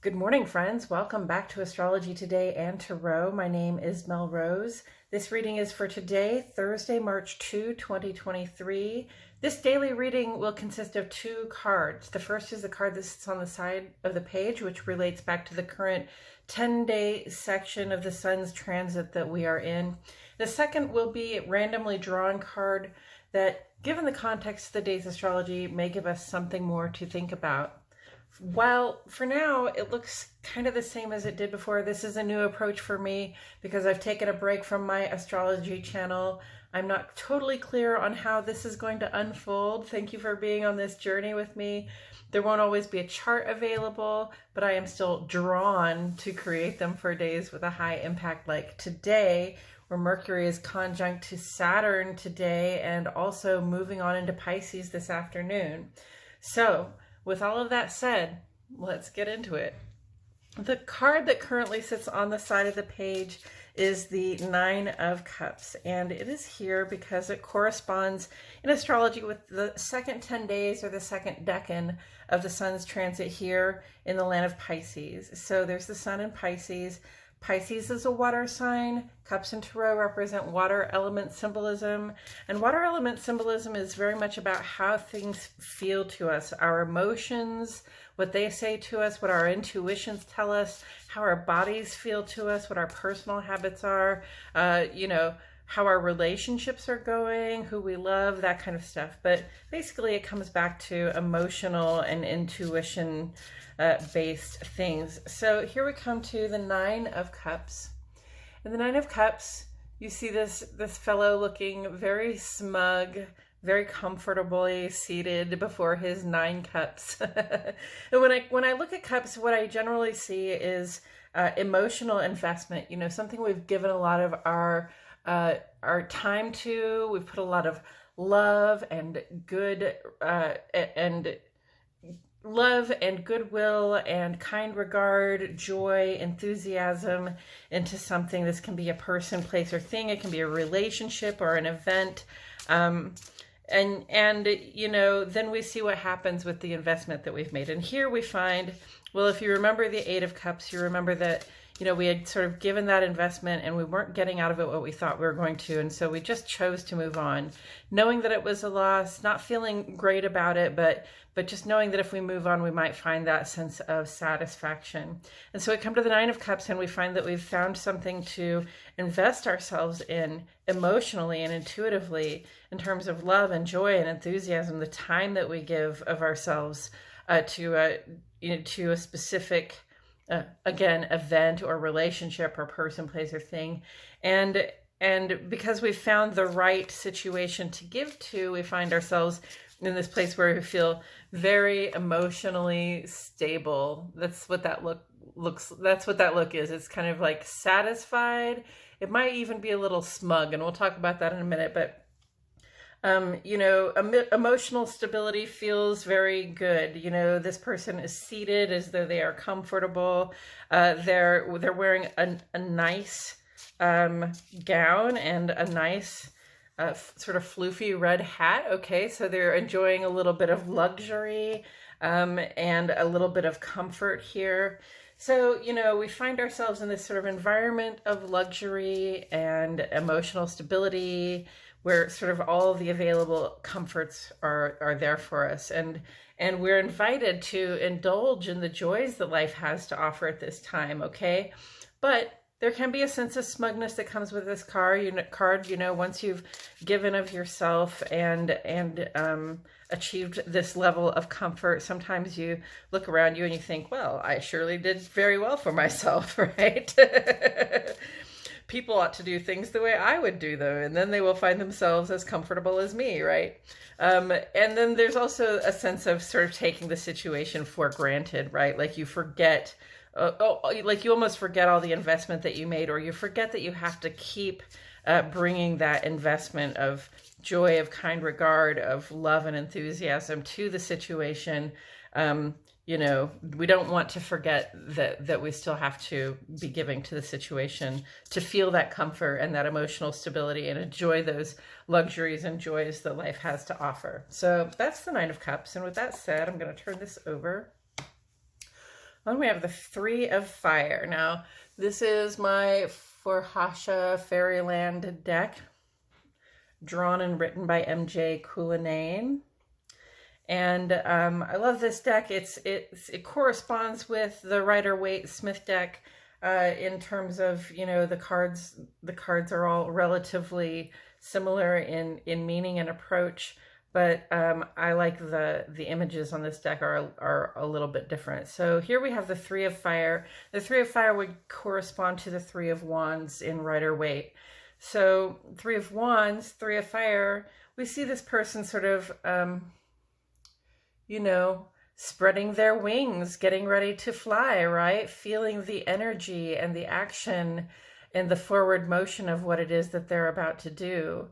Good morning, friends. Welcome back to Astrology Today and Tarot. My name is Mel Rose. This reading is for today, Thursday, March 2, 2023. This daily reading will consist of two cards. The first is the card that sits on the side of the page, which relates back to the current 10-day section of the Sun's transit that we are in. The second will be a randomly drawn card that, given the context of the day's astrology, may give us something more to think about. While for now it looks kind of the same as it did before, this is a new approach for me because I've taken a break from my astrology channel. I'm not totally clear on how this is going to unfold. Thank you for being on this journey with me. There won't always be a chart available, but I am still drawn to create them for days with a high impact like today, where Mercury is conjunct to Saturn today and also moving on into Pisces this afternoon. So, with all of that said, let's get into it. The card that currently sits on the side of the page is the Nine of Cups, and it is here because it corresponds in astrology with the second 10 days or the second decan of the Sun's transit here in the land of Pisces. So there's the Sun in Pisces. Pisces is a water sign. Cups and Tarot represent water element symbolism. And water element symbolism is very much about how things feel to us, our emotions, what they say to us, what our intuitions tell us, how our bodies feel to us, what our personal habits are, how our relationships are going, who we love, that kind of stuff. But basically it comes back to emotional and intuition based things. So here we come to the Nine of Cups. In the Nine of Cups, you see this fellow looking very smug, very comfortably seated before his 9 cups. And when I look at cups, what I generally see is emotional investment. You know, something we've given a lot of our time to. We've put a lot of love and goodwill and kind regard, joy, enthusiasm into something. This can be a person, place, or thing. It can be a relationship or an event. And then we see what happens with the investment that we've made. And here we find, well, if you remember the Eight of Cups, you remember that, we had sort of given that investment and we weren't getting out of it what we thought we were going to. And so we just chose to move on, knowing that it was a loss, not feeling great about it, but just knowing that if we move on, we might find that sense of satisfaction. And so we come to the Nine of Cups and we find that we've found something to invest ourselves in emotionally and intuitively in terms of love and joy and enthusiasm, the time that we give of ourselves to a specific again, event or relationship or person, place, or thing. And because we've found the right situation to give to, we find ourselves in this place where we feel very emotionally stable. That's what that look is. It's kind of like satisfied. It might even be a little smug, and we'll talk about that in a minute, but emotional stability feels very good. This person is seated as though they are comfortable. They're wearing a nice gown and a nice sort of floofy red hat. Okay, so they're enjoying a little bit of luxury and a little bit of comfort here. So, we find ourselves in this sort of environment of luxury and emotional stability, where sort of all of the available comforts are there for us. And we're invited to indulge in the joys that life has to offer at this time, okay? But there can be a sense of smugness that comes with this card. Once you've given of yourself and achieved this level of comfort, sometimes you look around you and you think, well, I surely did very well for myself, right? People ought to do things the way I would do them, and then they will find themselves as comfortable as me, right? And then there's also a sense of sort of taking the situation for granted, right? Like you forget, like you almost forget all the investment that you made, or you forget that you have to keep bringing that investment of joy, of kind regard, of love and enthusiasm to the situation. We don't want to forget that we still have to be giving to the situation to feel that comfort and that emotional stability and enjoy those luxuries and joys that life has to offer. So that's the Nine of Cups. And with that said, I'm going to turn this over Then we have the Three of Fire. Now, this is my Forhasha Fairyland deck, drawn and written by MJ Cullinane. And I love this deck. It corresponds with the Rider-Waite-Smith deck in terms of, you know, the cards are all relatively similar in meaning and approach, but I like the images on this deck are a little bit different. So here we have the Three of Fire. The Three of Fire would correspond to the Three of Wands in Rider-Waite. So Three of Wands, Three of Fire, we see this person sort of, you know, spreading their wings, getting ready to fly, right? Feeling the energy and the action and the forward motion of what it is that they're about to do.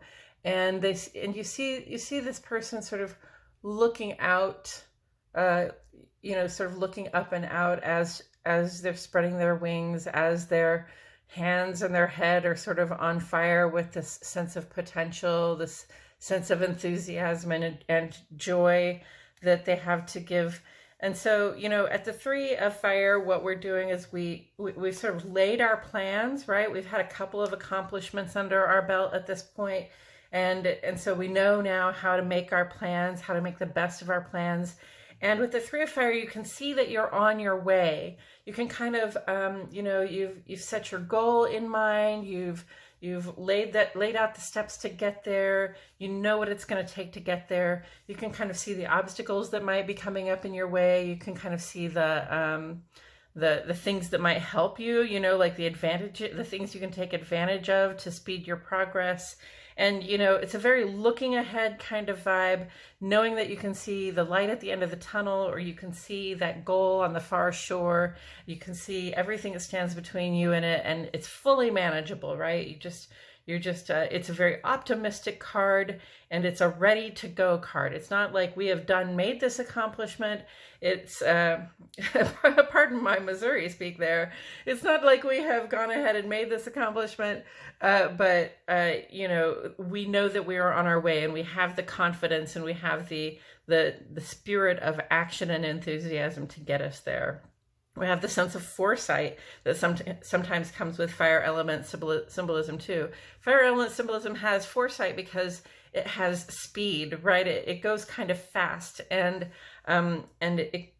And you see this person sort of looking out, you know, sort of looking up and out as they're spreading their wings, as their hands and their head are sort of on fire with this sense of potential, this sense of enthusiasm and joy that they have to give. And so, you know, at the Three of Fire, what we're doing is we sort of laid our plans, right? We've had a couple of accomplishments under our belt at this point. And so we know now how to make our plans, how to make the best of our plans. And with the Three of Fire, you can see that you're on your way. You can kind of, you know, you've set your goal in mind. You've laid out the steps to get there. You know what it's going to take to get there. You can kind of see the obstacles that might be coming up in your way. You can kind of see the things that might help you, you know, like the things you can take advantage of to speed your progress. And, you know, it's a very looking ahead kind of vibe, knowing that you can see the light at the end of the tunnel, or you can see that goal on the far shore. You can see everything that stands between you and it, and it's fully manageable, right? It's a very optimistic card, and it's a ready to go card. It's not like we have made this accomplishment. It's, pardon my Missouri speak there. It's not like we have gone ahead and made this accomplishment, but you know, we know that we are on our way, and we have the confidence, and we have the spirit of action and enthusiasm to get us there. We have the sense of foresight that sometimes comes with fire element symbolism too. Fire element symbolism has foresight because it has speed, right? It goes kind of fast, and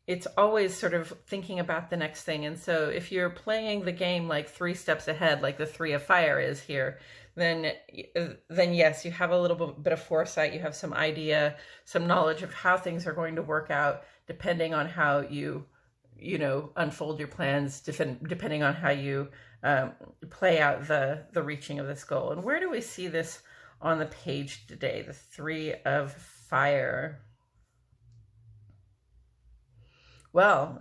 it's always sort of thinking about the next thing. And so if you're playing the game like 3 steps ahead, like the Three of Fire is here, then yes, you have a little bit of foresight. You have some idea, some knowledge of how things are going to work out, depending on how you know, unfold your plans, depending on how you play out the reaching of this goal. And where do we see this on the page today? The Three of Fire. Well,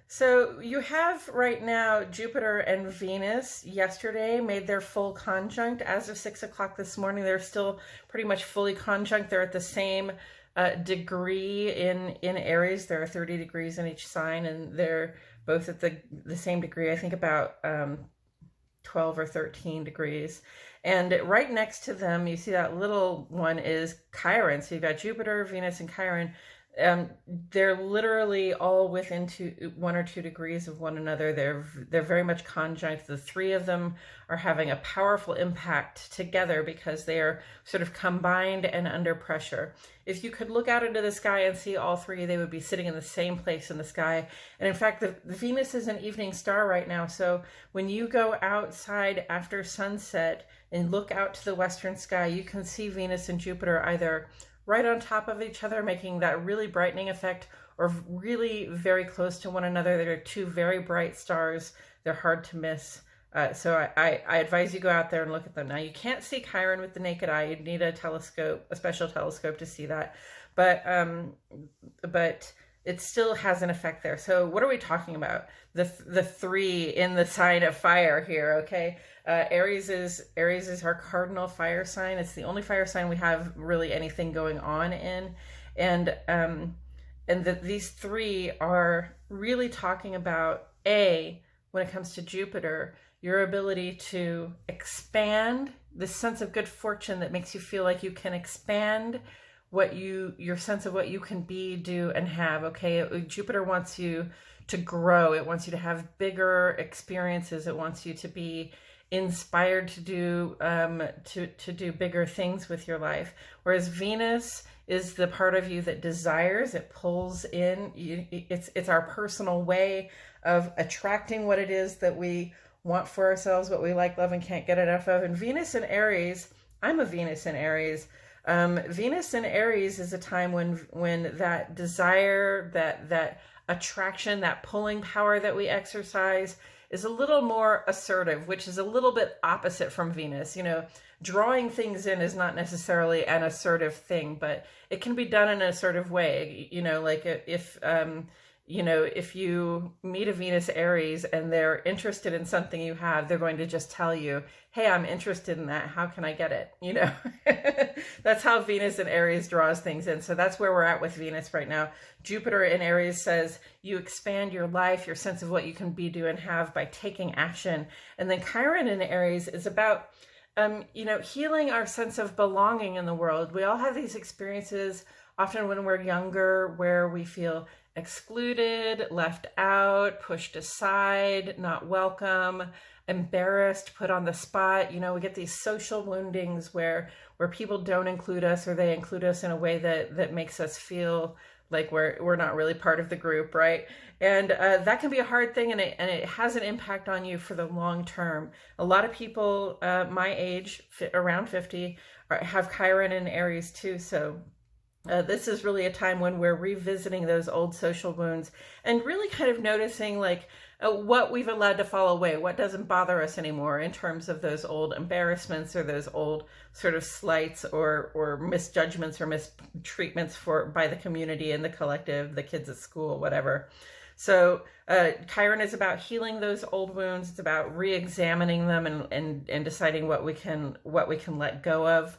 so you have right now Jupiter and Venus yesterday made their full conjunct. As of 6 o'clock this morning, they're still pretty much fully conjunct. They're at the same degree in Aries. There are 30 degrees in each sign, and they're both at the same degree, I think about 12 or 13 degrees. And right next to them, you see that little one is Chiron. So you've got Jupiter, Venus, and Chiron. They're literally all within 1 or 2 degrees of one another. They're very much conjunct. The three of them are having a powerful impact together because they are sort of combined and under pressure. If you could look out into the sky and see all three, they would be sitting in the same place in the sky. And in fact, the Venus is an evening star right now. So when you go outside after sunset and look out to the western sky, you can see Venus and Jupiter either right on top of each other, making that really brightening effect, or really very close to one another. They're two very bright stars. They're hard to miss. So I advise you go out there and look at them. Now, you can't see Chiron with the naked eye. You'd need a telescope, a special telescope to see that. But it still has an effect there. So what are we talking about? The three in the sign of fire here, okay? Aries is our cardinal fire sign. It's the only fire sign we have really anything going on in. And these three are really talking about, when it comes to Jupiter, your ability to expand, this sense of good fortune that makes you feel like you can expand your sense of what you can be, do, and have. Okay, Jupiter wants you to grow. It wants you to have bigger experiences. It wants you to be inspired to do bigger things with your life. Whereas Venus is the part of you that desires. It pulls in. It's our personal way of attracting what it is that we want for ourselves, what we like, love, and can't get enough of. And Venus in Aries, I'm a Venus in Aries. Venus in Aries is a time when that desire, that attraction, that pulling power that we exercise is a little more assertive, which is a little bit opposite from Venus. You know, drawing things in is not necessarily an assertive thing, but it can be done in an assertive way. You know, like if you meet a Venus Aries and they're interested in something you have, they're going to just tell you, hey, I'm interested in that. How can I get it? You know, that's how Venus in Aries draws things in. So that's where we're at with Venus right now. Jupiter in Aries says you expand your life, your sense of what you can be, do, and have by taking action. And then Chiron in Aries is about, healing our sense of belonging in the world. We all have these experiences often when we're younger where we feel excluded, left out, pushed aside, not welcome, embarrassed, put on the spot. You know, we get these social woundings where people don't include us, or they include us in a way that makes us feel like we're not really part of the group, right? And that can be a hard thing, and it has an impact on you for the long term. A lot of people my age, around 50, have Chiron in Aries too, so this is really a time when we're revisiting those old social wounds and really kind of noticing like what we've allowed to fall away, what doesn't bother us anymore in terms of those old embarrassments or those old sort of slights or misjudgments or mistreatments by the community and the collective, the kids at school, whatever. So Chiron is about healing those old wounds. It's about re-examining them and deciding what we can let go of.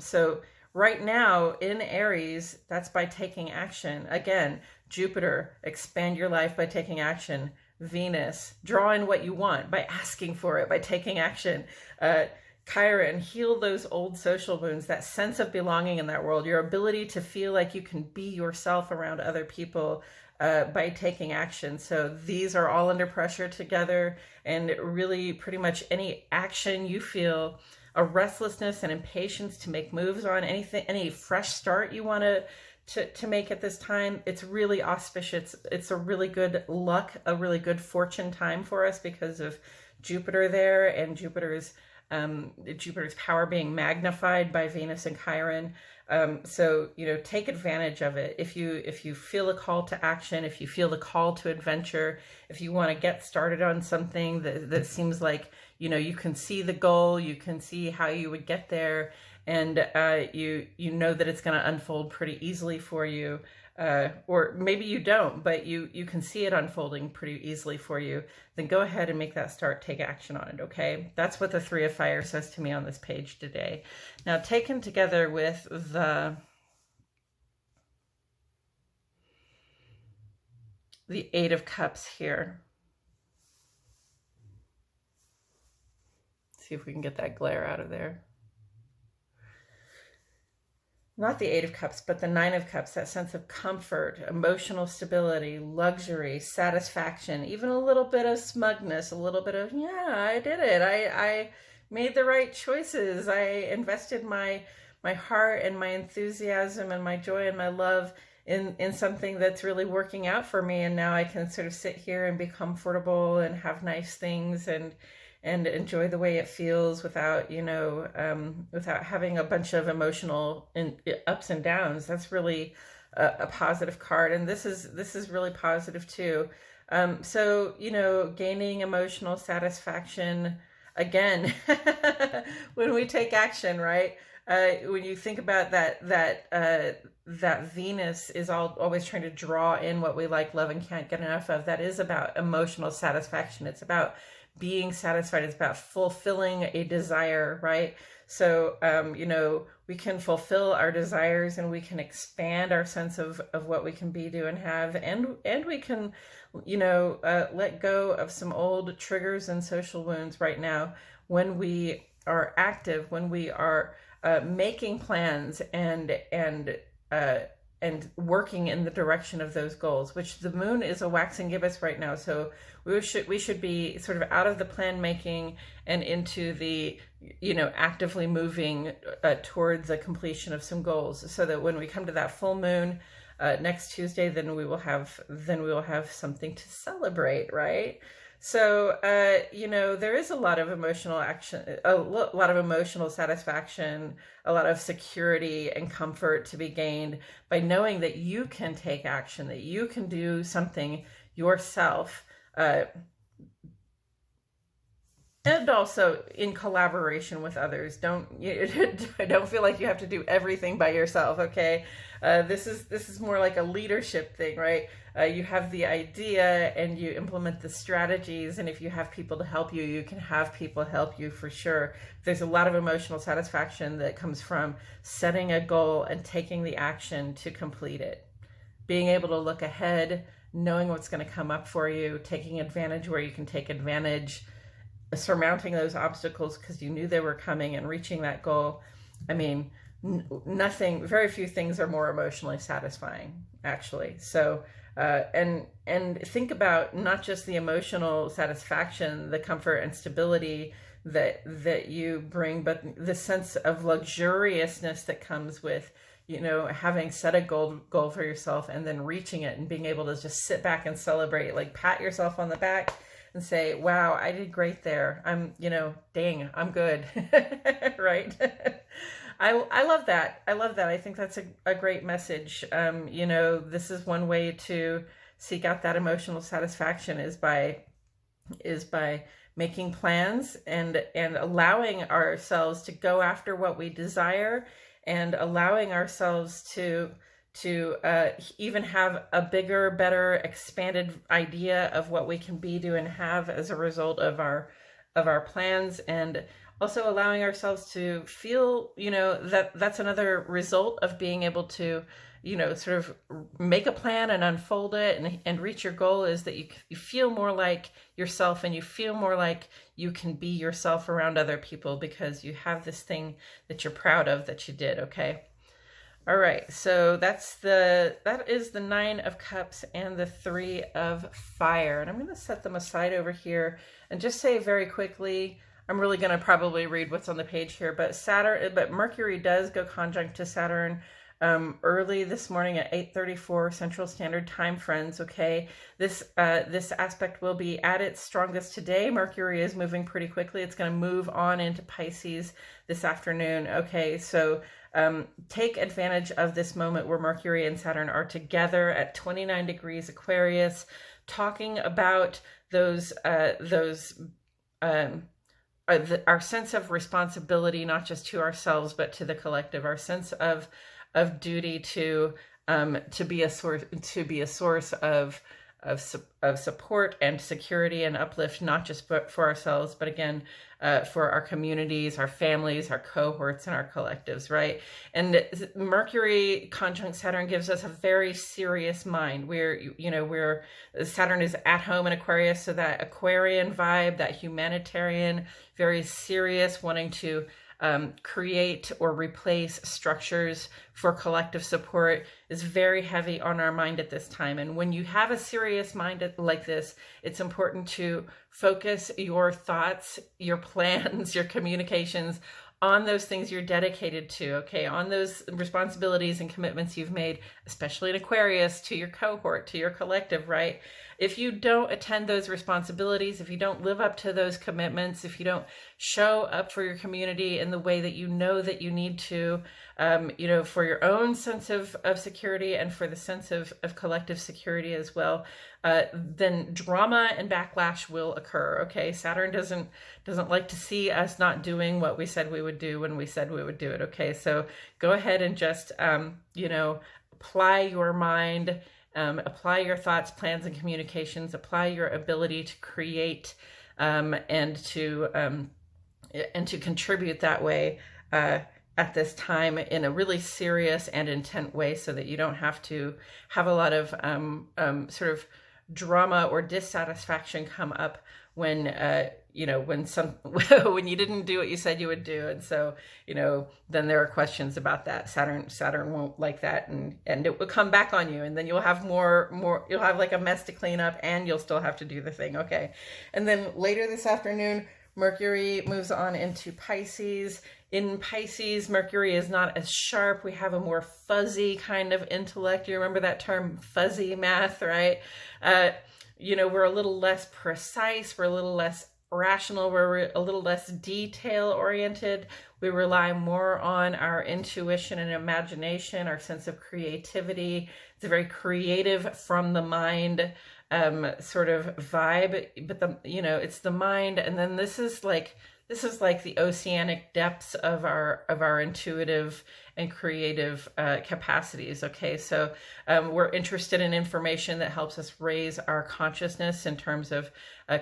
So right now in Aries, that's by taking action. Again, Jupiter, expand your life by taking action. Venus, draw in what you want by asking for it, by taking action. Chiron, heal those old social wounds, that sense of belonging in that world, your ability to feel like you can be yourself around other people by taking action. So these are all under pressure together, and really pretty much any action you feel a restlessness and impatience to make moves on, anything, any fresh start you want to make at this time, it's really auspicious. It's a really good luck, a really good fortune time for us because of Jupiter there, and Jupiter's power being magnified by Venus and Chiron. So, take advantage of it. If you feel a call to action, if you feel the call to adventure, if you want to get started on something that seems like, you can see the goal, you can see how you would get there, and you know that it's going to unfold pretty easily for you. Or maybe you don't, but you can see it unfolding pretty easily for you, then go ahead and make that start, take action on it, okay? That's what the Three of Fire says to me on this page today. Now, taken together with the Eight of Cups here. See if we can get that glare out of there. Not the Eight of Cups, but the Nine of Cups, that sense of comfort, emotional stability, luxury, satisfaction, even a little bit of smugness, a little bit of, yeah, I did it. I made the right choices. I invested my heart and my enthusiasm and my joy and my love in something that's really working out for me. And now I can sort of sit here and be comfortable and have nice things and enjoy the way it feels without, without having a bunch of emotional ups and downs. That's really a positive card. And this is really positive too. So, gaining emotional satisfaction again, when we take action, right? When you think about that Venus is always trying to draw in what we like, love, and can't get enough of. That is about emotional satisfaction. It's about being satisfied. It's about fulfilling a desire, right? So, we can fulfill our desires, and we can expand our sense of what we can be, do, and have, and we can, let go of some old triggers and social wounds right now when we are active, when we are making plans and working in the direction of those goals, which the moon is a waxing gibbous right now. So we should be sort of out of the plan making and into the, actively moving towards the completion of some goals, so that when we come to that full moon next Tuesday, then we will have something to celebrate, right? So, there is a lot of emotional action, a lot of emotional satisfaction, a lot of security and comfort to be gained by knowing that you can take action, that you can do something yourself, and also in collaboration with others. Don't feel like you have to do everything by yourself. Okay, this is more like a leadership thing, right? You have the idea and you implement the strategies, and if you have people to help you, you can have people help you for sure. There's a lot of emotional satisfaction that comes from setting a goal and taking the action to complete it. Being able to look ahead, knowing what's going to come up for you, taking advantage where you can take advantage, surmounting those obstacles because you knew they were coming, and reaching that goal. I mean, very few things are more emotionally satisfying, actually. So, and think about not just the emotional satisfaction, the comfort and stability that you bring, but the sense of luxuriousness that comes with, having set a goal for yourself and then reaching it and being able to just sit back and celebrate, like pat yourself on the back and say, wow, I did great there. Dang, I'm good. Right? I love that. I think that's a great message. This is one way to seek out that emotional satisfaction is by making plans and allowing ourselves to go after what we desire, and allowing ourselves to even have a bigger, better, expanded idea of what we can be, do, and have as a result of our plans, and also allowing ourselves to feel, that's another result of being able to, sort of make a plan and unfold it and reach your goal, is that you feel more like yourself, and you feel more like you can be yourself around other people because you have this thing that you're proud of that you did. Okay. All right, so that is the 9 of Cups and the 3 of Fire. And I'm going to set them aside over here and just say very quickly, I'm really going to probably read what's on the page here, but Mercury does go conjunct to Saturn early this morning at 8:34 Central Standard Time, friends. Okay, this aspect will be at its strongest today. Mercury is moving pretty quickly. It's going to move on into Pisces this afternoon. Okay, so take advantage of this moment where Mercury and Saturn are together at 29 degrees Aquarius, talking about our sense of responsibility, not just to ourselves but to the collective. Our sense of duty to be a source of support and security and uplift, not just for ourselves, but again, for our communities, our families, our cohorts, and our collectives, right? And Mercury conjunct Saturn gives us a very serious mind. Saturn is at home in Aquarius, so that Aquarian vibe, that humanitarian, very serious, wanting to create or replace structures for collective support is very heavy on our mind at this time. And when you have a serious mind like this, it's important to focus your thoughts, your plans, your communications on those things you're dedicated to, okay, on those responsibilities and commitments you've made, especially in Aquarius, to your cohort, to your collective, right? If you don't attend those responsibilities, if you don't live up to those commitments, if you don't show up for your community in the way that you know that you need to, for your own sense of security and for the sense of collective security as well, then drama and backlash will occur. Okay, Saturn doesn't like to see us not doing what we said we would do when we said we would do it. Okay, so go ahead and just apply your mind, apply your thoughts, plans, and communications. Apply your ability to create and to contribute that way at this time in a really serious and intent way, so that you don't have to have a lot of sort of drama or dissatisfaction come up when you know, when when you didn't do what you said you would do. And so, you know, then there are questions about that. Saturn won't like that, and it will come back on you, and then you'll have you'll have like a mess to clean up, and you'll still have to do the thing. Okay. And then later this afternoon, Mercury moves on into Pisces. In Pisces, Mercury is not as sharp. We have a more fuzzy kind of intellect. You remember that term, fuzzy math, right? You know, we're a little less precise. We're a little less rational. We're a little less detail oriented. We rely more on our intuition and imagination, our sense of creativity. It's a very creative, from the mind sort of vibe, but you know, it's the mind. And then this is like the oceanic depths of our intuitive and creative capacities. Okay, so we're interested in information that helps us raise our consciousness in terms of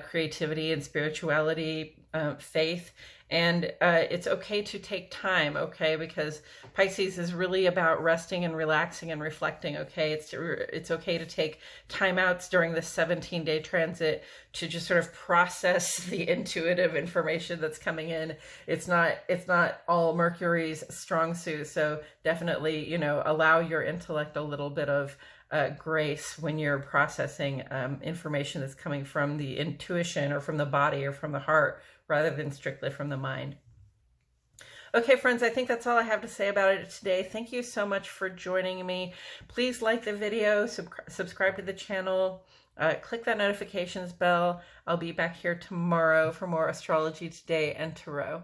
creativity and spirituality, faith. And it's okay to take time, okay, because Pisces is really about resting and relaxing and reflecting, okay? It's okay to take time outs during the 17-day transit to just sort of process the intuitive information that's coming in. It's not all Mercury's strong suit, so definitely, you know, allow your intellect a little bit of grace when you're processing information that's coming from the intuition or from the body or from the heart, rather than strictly from the mind. Okay, friends, I think that's all I have to say about it today. Thank you so much for joining me. Please like the video, subscribe to the channel, click that notifications bell. I'll be back here tomorrow for more Astrology Today and Tarot.